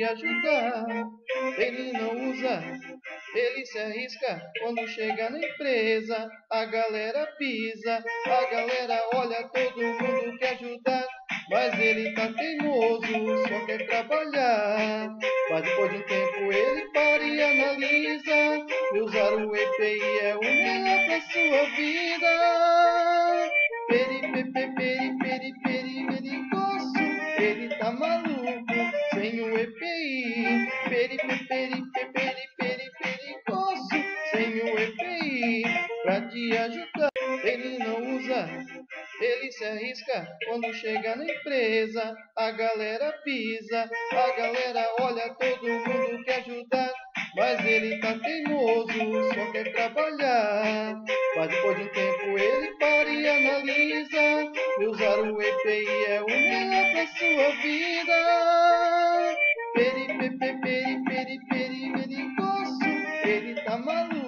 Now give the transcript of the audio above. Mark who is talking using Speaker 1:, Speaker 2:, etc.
Speaker 1: te ajudar. Ele não usa, ele se arrisca. Quando chega na empresa, a galera pisa. A galera olha, todo mundo quer ajudar. Mas ele tá teimoso, só quer trabalhar. Mas depois de um tempo ele para e analisa. E usar o EPI é o melhor pra sua vida. Perigoso, ele tá maluco sem o EPI. Perigoso sem o EPI pra te ajudar. Ele não usa, ele se arrisca. Quando chega na empresa, a galera pisa. A galera olha, todo mundo quer ajudar. Mas ele tá teimoso, só quer trabalhar. Mas depois de um tempo ele para e analisa. E usar o EPI é o melhor pra sua vida. Perigoso, ele tá maluco